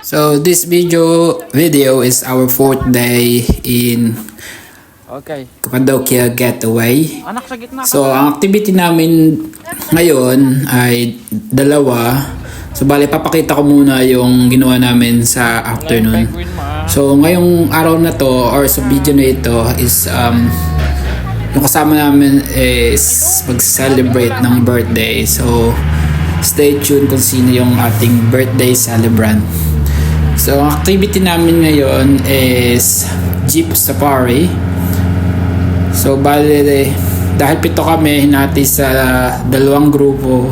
So this video is our fourth day in Cappadocia Getaway. So ang activity namin ngayon ay dalawa. So bali papakita ko muna yung ginawa namin sa afternoon. So ngayong araw na to or sa video na ito is yung kasama namin is mag-celebrate ng birthday. So stay tuned kung sino yung ating birthday celebrant. So, ang activity namin ngayon is Jeep Safari. So, bali, dahil pito kami, hinati sa dalawang grupo.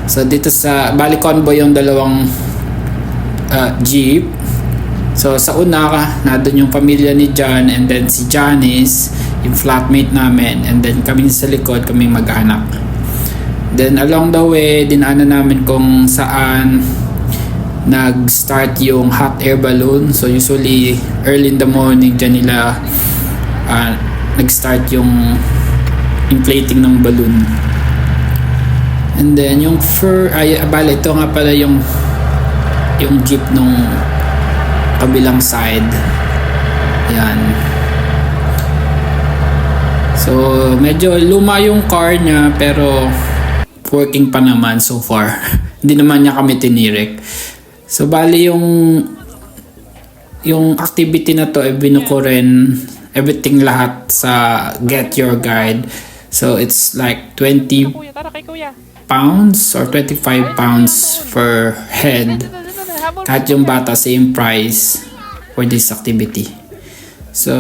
So, dito sa, bali convoy yung dalawang Jeep. So, sa una, nandun yung pamilya ni John and then si Janice, yung flatmate namin. And then kami sa likod, kami mag-anak. Then, along the way, dinaanan namin kung saan nag-start yung hot air balloon. So usually early in the morning dyan nila nag-start yung inflating ng balloon. And then yung bale, ito nga pala yung jeep nung kabilang side. Yan. So medyo luma yung car niya pero working pa naman so far. Hindi naman niya kami tinirik. So bali yung activity na to ay binuko rin everything lahat sa Get Your Guide. So it's like 20 pounds or 25 pounds per head. Kahit yung bata same price for this activity. So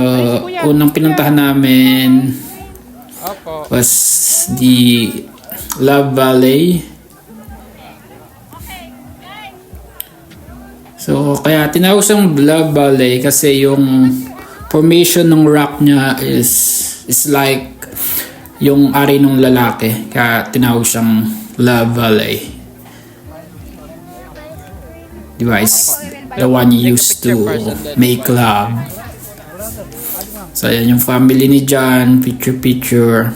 unang pinuntahan namin was the Love Valley. So, kaya tinawag siyang Love Valley kasi yung formation ng rock niya is like yung ari ng lalaki. Kaya tinawag siyang Love Valley. Diba? It's the one used to make love. So, yan yung family ni John. Picture.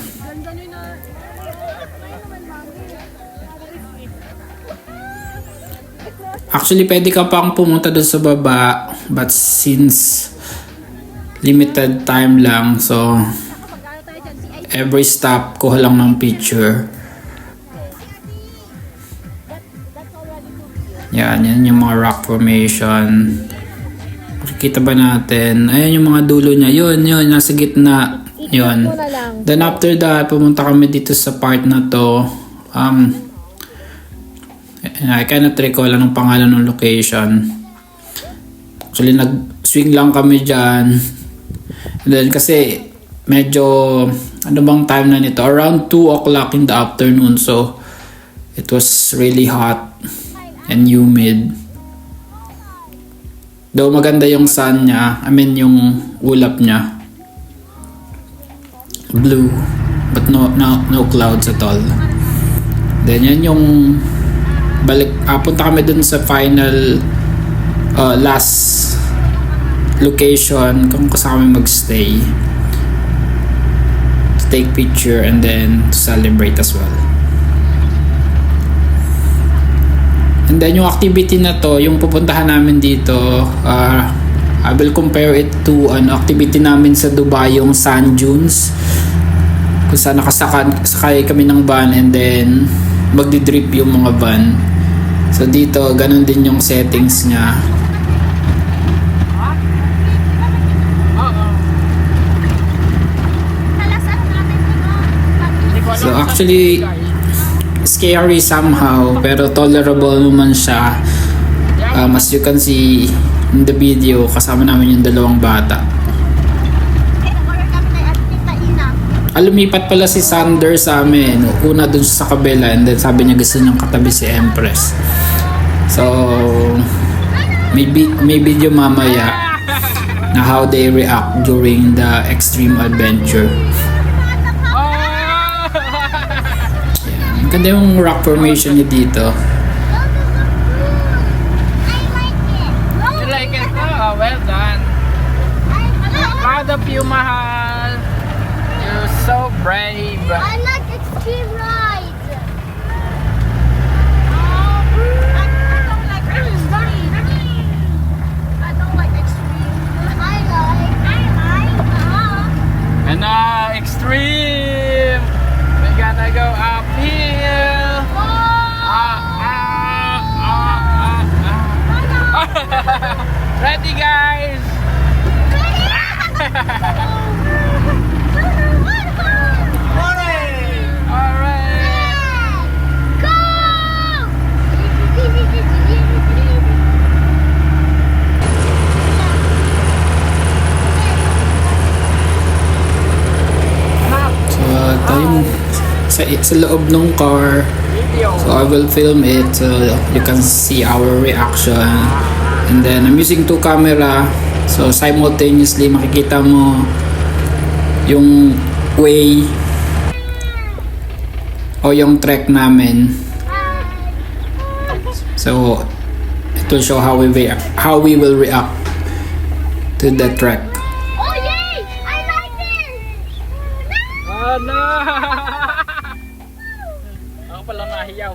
Actually, pwede ka pang pumunta doon sa baba, but since limited time lang, so every stop kuha lang ng picture. Yan yung mga rock formation. Makikita ba natin? Ayan yung mga dulo niya. Yun, nasa gitna. Yun. Then after that, pumunta kami dito sa part na to. I cannot recall anong pangalan ng location. Actually, nag-swing lang kami dyan. And then, kasi medyo, ano bang time na nito? Around 2 o'clock in the afternoon. So, it was really hot and humid. Though maganda yung sun niya, yung ulap niya. Blue, but no clouds at all. Then, yan yung punta kami dun sa final last location kung saan kami magstay to take picture and then to celebrate as well. And then yung activity na to, yung pupuntahan namin dito, I will compare it to an activity namin sa Dubai, yung sand dunes, kung saan nakasakay kami ng van and then magdi-drip yung mga van. So dito, ganun din yung settings niya. So actually, scary somehow, pero tolerable naman siya. As you can see in the video, kasama namin yung dalawang bata. Lumipat pala si Sander sa amin. Una dun sa kabila and then sabi niya gusto niyang katabi si Empress. So, may video mamaya na how they react during the extreme adventure. Yan. Ganda yung rock formation niya dito. You like it? Oh, well done. Proud of you, Mahal. You're so brave. I like extreme rides. Ready, guys? Alright. Go! So, tayo sa loob ng car. Video. So, I will film it so you can see our reaction. And then, I'm using two camera. So, simultaneously, makikita mo yung way o yung trek namin. So, it will show how we will react to the trek. Oh yay! I like this! Oh no! Ako pala nahiyaw.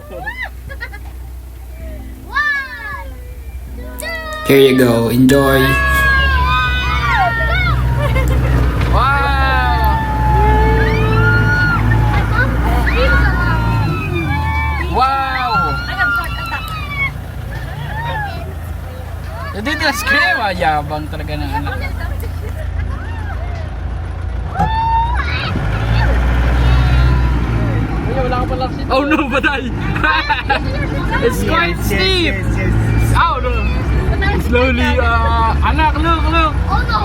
One, two, Here you go. Enjoy. Wow! Wow! Hindi nila scream ah. Yabang talaga ng anak. Ay, wala ka palang sit. Oh no, batay! It's quite steep! Oh no! Slowly, anak, look, look! Oh no!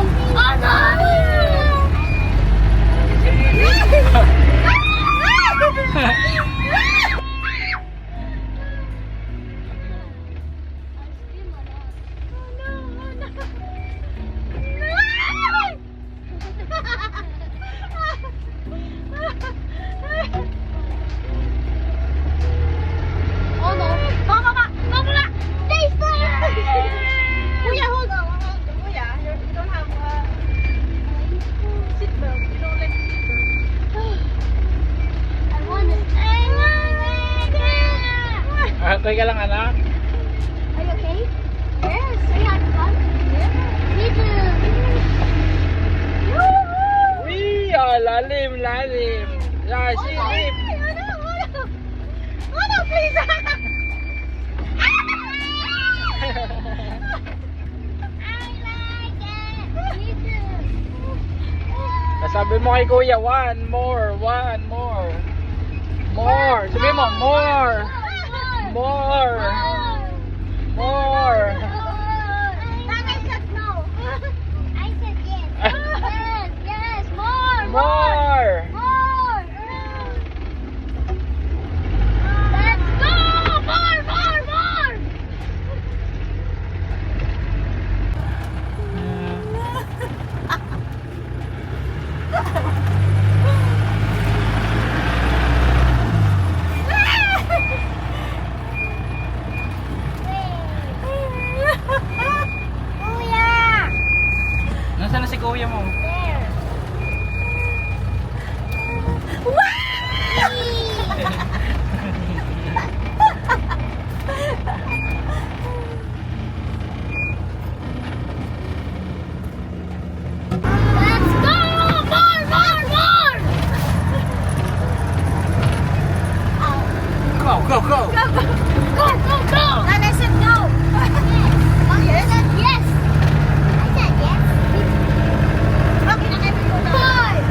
Oh no! Oh no! Mama! Stay still! Kuya, hold on. Kuya, you don't have seatbelt. You don't like seatbelt. I want it. Okay ka lang, anak? Are you okay? Yes. Are you having fun? Yeah. Me too. Wee! Lalim, lalim! Yeah, Oh see, no! see. Oh no, please! Sabi mo kay kuya, one more. More! Sabi mo, more! More! More! I said no. I said yes. Yes, more. More! More. Let's go. More. Kuya. Nasaan na si kuya mo? There. Let's go! More! Go! Go! And I said no. Yes. I said yes. I said yes. Okay, now let's go. Five.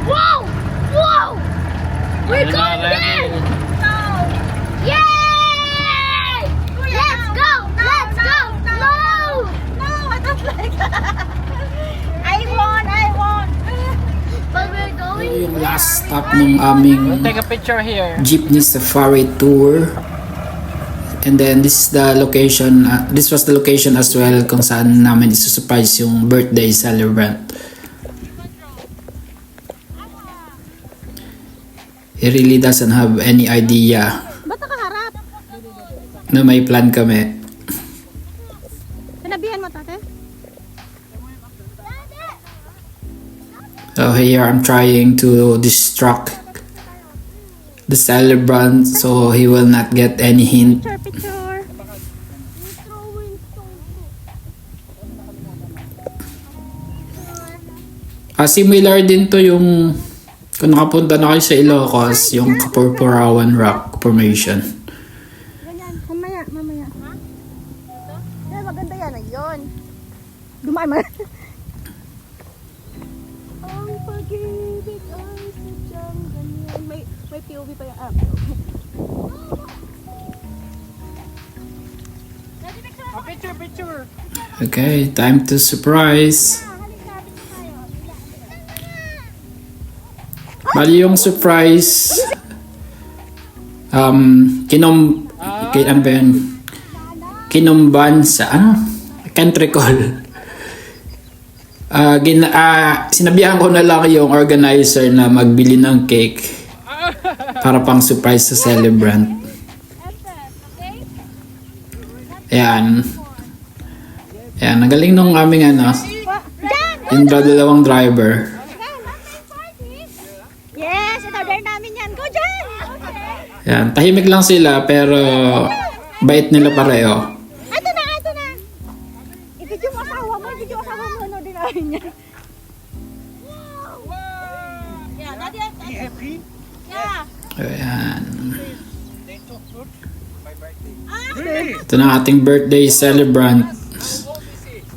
Whoa! We're going there. No. Yay! Let's go! No! I don't like that. I won. But we're going Yung last stop ng aming Take a picture here. jeepney safari tour. And then this is the location, this was the location as well kung saan namin isusurprise yung birthday celebrant. He really doesn't have any idea Ba't nakaharap? na may plan kami. Sinabihan mo, tate? So here I'm trying to distract the celebrant so he will not get any hint. Picture. Similar din to yung Kung nakapunta na kayo sa Ilocos, yung Kapurpurawan Rock Formation. Ganyan. Mamaya. Ha? Yan, maganda yan. Ayun. Dumaan mo. Ang pag-ibig ay sadyang ganyan. May POV pa yan. Picture. Okay, time to surprise. Bali yung surprise, kinumban sa, I can't recall. Sinabihan ko na lang yung organizer na magbili ng cake para pang surprise sa celebrant. Ayan. Ayan, nagaling nung aming yung dalawang driver. Yes, in-order namin yan. Go dyan! Ayan, tahimik lang sila pero bait nila pareho. Ito na. I-video mo asawa mo. In-order namin yan. Yeah, daddy. Yeah. Ayan. Ito na ating birthday celebrant.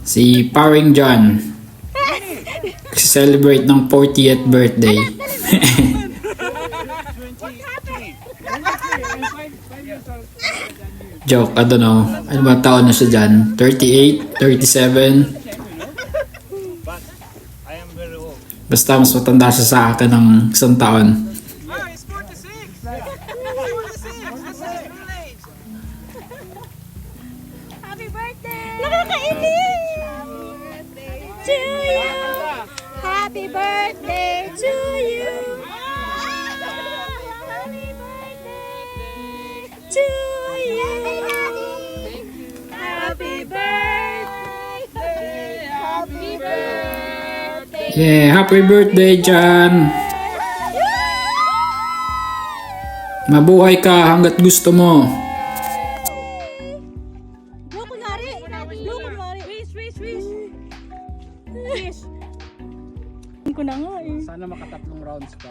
Si Paring John. Celebrate ng 40th birthday. Joke, I don't know. Ano ba taon na siya dyan? 38? 37? Basta mas matanda siya sa akin ng isang taon. Happy birthday! Nakakainis! To you! Happy birthday to you! Happy birthday to you! Happy birthday! Happy birthday! Yeah, happy birthday, John! Mabuhay ka hanggat gusto mo. Blue kunwari! Blue kunwari! Wish! Ko na nga eh. Sana makatatlong rounds pa.